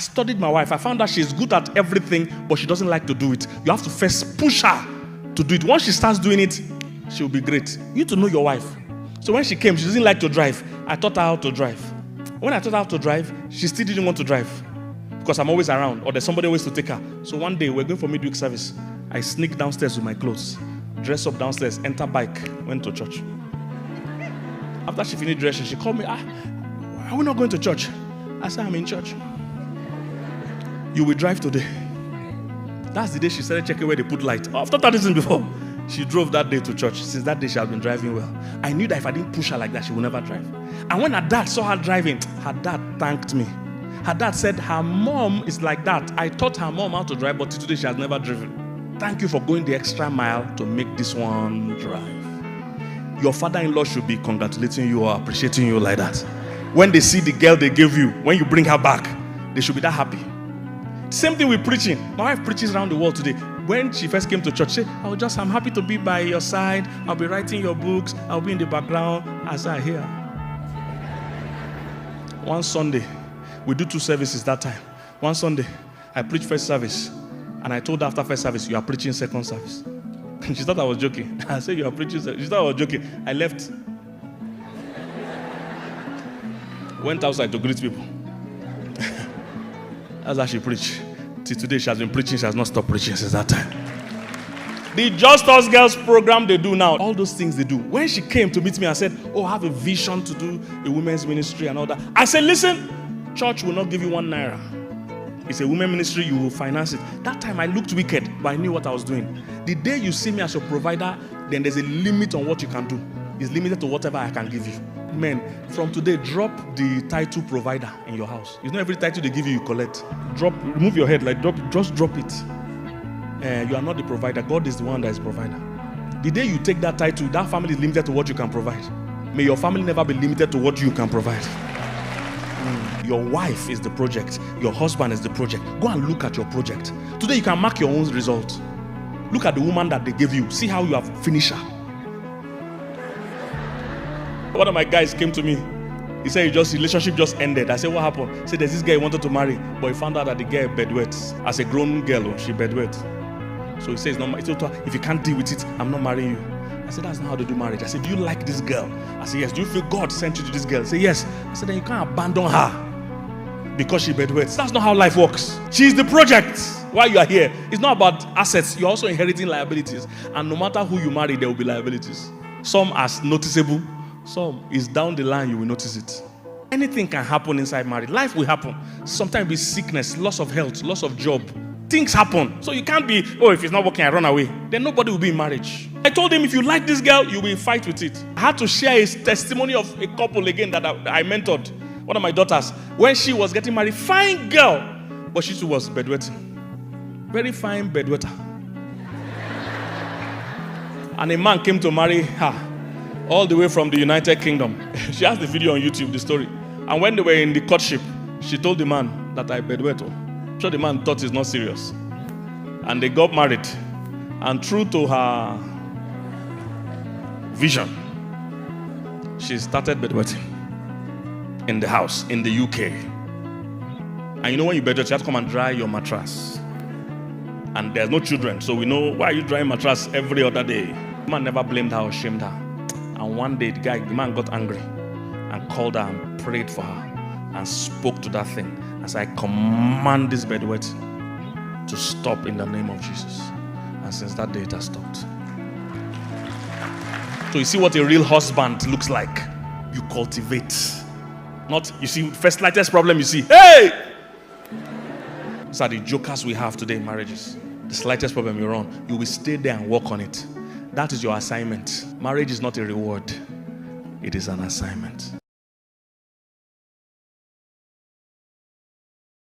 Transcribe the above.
I studied my wife. I found out she's good at everything, but she doesn't like to do it. You have to first push her to do it. Once she starts doing it, she'll be great. You need to know your wife. So when she came, she doesn't like to drive. I taught her how to drive. When I taught her how to drive, she still didn't want to drive because I'm always around or there's somebody always to take her. So one day, we're going for midweek service. I sneaked downstairs with my clothes, dressed up downstairs, enter bike, went to church. After she finished dressing, she called me, are we not going to church? I said, I'm in church. You will drive today. That's the day she started checking where they put light. I've taught her this before. She drove that day to church. Since that day, she has been driving well. I knew that if I didn't push her like that, she would never drive. And when her dad saw her driving, her dad thanked me. Her dad said her mom is like that. I taught her mom how to drive, but today she has never driven. Thank you for going the extra mile to make this one drive. Your father-in-law should be congratulating you or appreciating you like that. When they see the girl they gave you, when you bring her back, they should be that happy. Same thing with preaching. My wife preaches around the world today. When she first came to church, she said, I'm happy to be by your side. I'll be writing your books. I'll be in the background as I hear. One Sunday, we do 2 services that time. One Sunday, I preached first service. And I told her after first service, you are preaching second service. She thought I was joking. I said, you are preaching second. She thought I was joking. I left. Went outside to greet people. That's how she preached. Till today, she has been preaching. She has not stopped preaching since that time. The Just Us Girls program they do now, all those things they do. When she came to meet me and said, I have a vision to do a women's ministry and all that. I said, listen, church will not give you 1 naira. It's a women's ministry, you will finance it. That time I looked wicked, but I knew what I was doing. The day you see me as your provider, then there's a limit on what you can do. It's limited to whatever I can give you. Men, from today, drop the title provider in your house. It's not every title they give you, you collect. Remove your head, just drop it. You are not the provider. God is the one that is provider. The day you take that title, that family is limited to what you can provide. May your family never be limited to what you can provide. Your wife is the project. Your husband is the project. Go and look at your project. Today you can mark your own result. Look at the woman that they gave you. See how you have finished her. One of my guys came to me. He said relationship just ended. I said, what happened? He said, there's this guy he wanted to marry, but he found out that the girl bedwet. As a grown girl, she bedwet. So he says, no, if you can't deal with it, I'm not marrying you. I said, that's not how to do marriage. I said, do you like this girl? I said, yes. Do you feel God sent you to this girl? I said, yes. I said, then you can't abandon her because she bedwets. That's not how life works. She's the project while you are here. It's not about assets. You're also inheriting liabilities. And no matter who you marry, there will be liabilities. Some are noticeable. Some is down the line, you will notice it. Anything can happen inside marriage. Life will happen. Sometimes it's sickness, loss of health, loss of job. Things happen. So you can't be, if it's not working, I run away. Then nobody will be in marriage. I told him, if you like this girl, you will fight with it. I had to share his testimony of a couple again that I mentored. One of my daughters, when she was getting married, fine girl, but she too was bedwetting. Very fine bedwetter. And a man came to marry her. All the way from the United Kingdom. She has the video on YouTube, the story. And when they were in the courtship, she told the man that I bedwet. I'm sure the man thought it's not serious. And they got married. And true to her vision, she started bedwetting in the house, in the UK. And you know when you bedwet, you have to come and dry your mattress. And there's no children, so we know, why are you drying mattress every other day? The man never blamed her or shamed her. And one day, the man got angry and called her and prayed for her and spoke to that thing. As I command this bedwet to stop in the name of Jesus. And since that day, it has stopped. So you see what a real husband looks like. You cultivate. Not, you see, first lightest problem you see. Hey! These are the jokers we have today in marriages. The slightest problem you run, you will stay there and work on it. That is your assignment. Marriage is not a reward. It is an assignment.